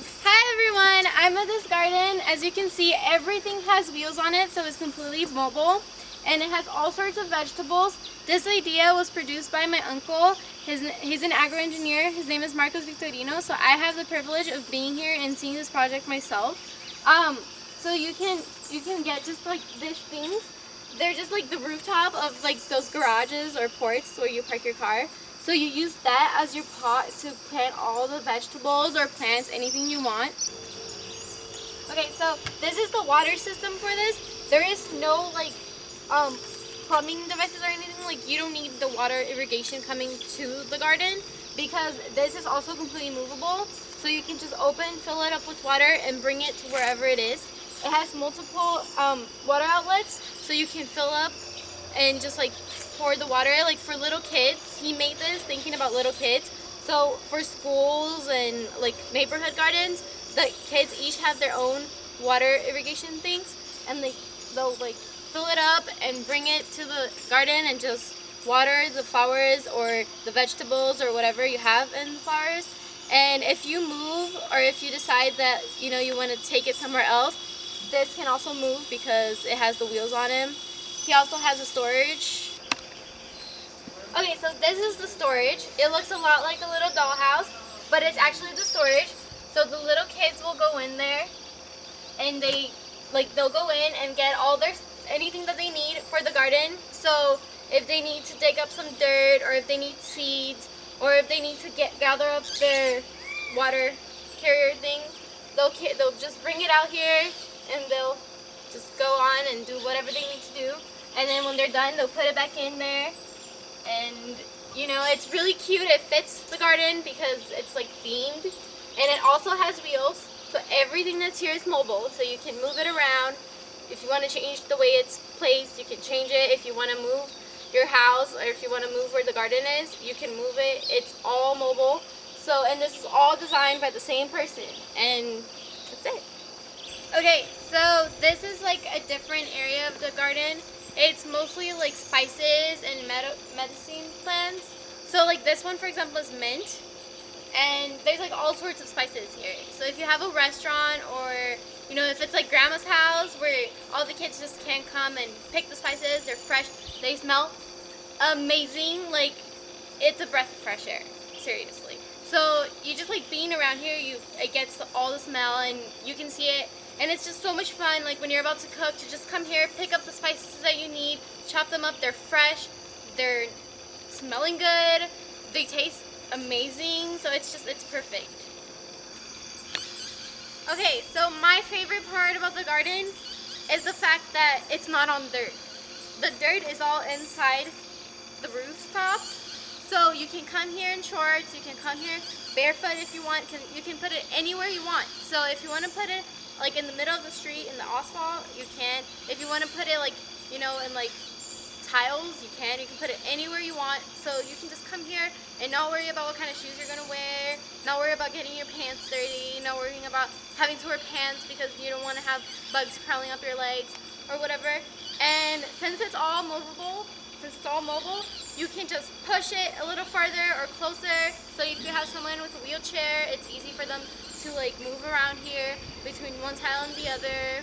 Hi everyone, I'm at this garden. As you can see, everything has wheels on it, so it's completely mobile. And it has all sorts of vegetables. This idea was produced by my uncle. He's an agro-engineer. His name is Victorino, so I have the privilege of being here and seeing this project myself. So you can get just like these things. They're just like the rooftop of like those garages or ports where you park your car. So you use that as your pot to plant all the vegetables or plants, anything you want. Okay, so this is the water system for this. There is no like plumbing devices or anything. Like you don't need the water irrigation coming to the garden because this is also completely movable. So you can just fill it up with water and bring it to wherever it is. It has multiple water outlets, so you can fill up and just like pour the water. Like for little kids, he made this thinking about little kids. So for schools and like neighborhood gardens, the kids each have their own water irrigation things, and they'll like fill it up and bring it to the garden and just water the flowers or the vegetables or whatever you have in the flowers. And if you move or if you decide that you want to take it somewhere else, this can also move because it has the wheels on him. He also has a storage. Okay, so this is the storage. It looks a lot like a little dollhouse, but it's actually the storage. So the little kids will go in there and they'll go in and get all anything that they need for the garden. So if they need to dig up some dirt, or if they need seeds, or if they need to gather up their water carrier things, they'll just bring it out here and they'll just go on and do whatever they need to do. And then when they're done, they'll put it back in there. And it's really cute. It fits the garden because it's like themed. And it also has wheels. So everything that's here is mobile. So you can move it around. If you want to change the way it's placed, you can change it. If you want to move your house, or if you want to move where the garden is, you can move it. It's all mobile. So, and this is all designed by the same person. And that's it. Okay, so this is like a different area of the garden. It's mostly like spices and medicine plants. So like this one, for example, is mint. And there's like all sorts of spices here. So if you have a restaurant, or if it's like grandma's house where all the kids just can't come and pick the spices, they're fresh, they smell amazing. Like it's a breath of fresh air, seriously. So you just like being around here, it gets all the smell and you can see it. And it's just so much fun, like when you're about to cook, to just come here, pick up the spices that you need, chop them up, they're fresh, they're smelling good, they taste amazing, so it's perfect. Okay, so my favorite part about the garden is the fact that it's not on dirt. The dirt is all inside the rooftops. So you can come here in shorts, you can come here barefoot if you want, you can put it anywhere you want. So if you want to put it like in the middle of the street in the asphalt, you can. If you want to put it like, in like tiles, you can put it anywhere you want. So you can just come here and not worry about what kind of shoes you're going to wear, not worry about getting your pants dirty, not worrying about having to wear pants because you don't want to have bugs crawling up your legs or whatever. And since it's all mobile, you can just push it a little farther or closer. So if you have someone with a wheelchair, it's easy for them to like move around here between one tile and the other.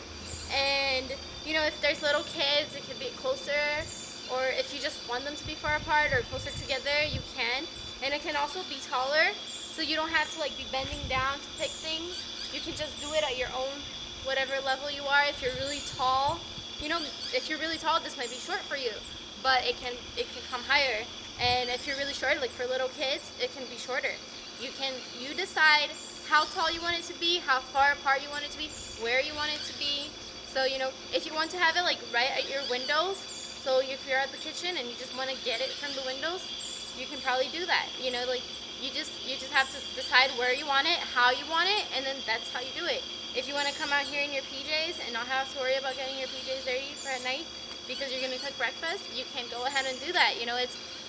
And if there's little kids, it can be closer, or if you just want them to be far apart or closer together, you can. And it can also be taller, so you don't have to like be bending down to pick things. You can just do it at your own whatever level you are. If you're really tall, if you're really tall, this might be short for you, but it can come higher. And if you're really short, like for little kids, it can be shorter. You decide how tall you want it to be, how far apart you want it to be, where you want it to be. So if you want to have it like right at your windows, so if you're at the kitchen and you just want to get it from the windows, you can probably do that. Like you just have to decide where you want it, how you want it, and then that's how you do it. If you want to come out here in your PJs and not have to worry about getting your PJs dirty for at night because you're gonna cook breakfast, you can go ahead and do that.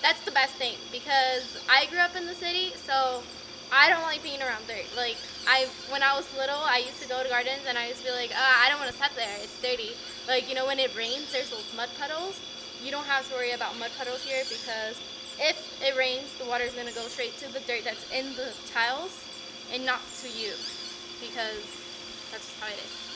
That's the best thing, because I grew up in the city, so I don't like being around dirt. Like when I was little, I used to go to gardens and I used to be like, I don't want to step there, it's dirty. Like when it rains, there's those mud puddles. You don't have to worry about mud puddles here, because if it rains, the water is going to go straight to the dirt that's in the tiles and not to you. because that's just how it is.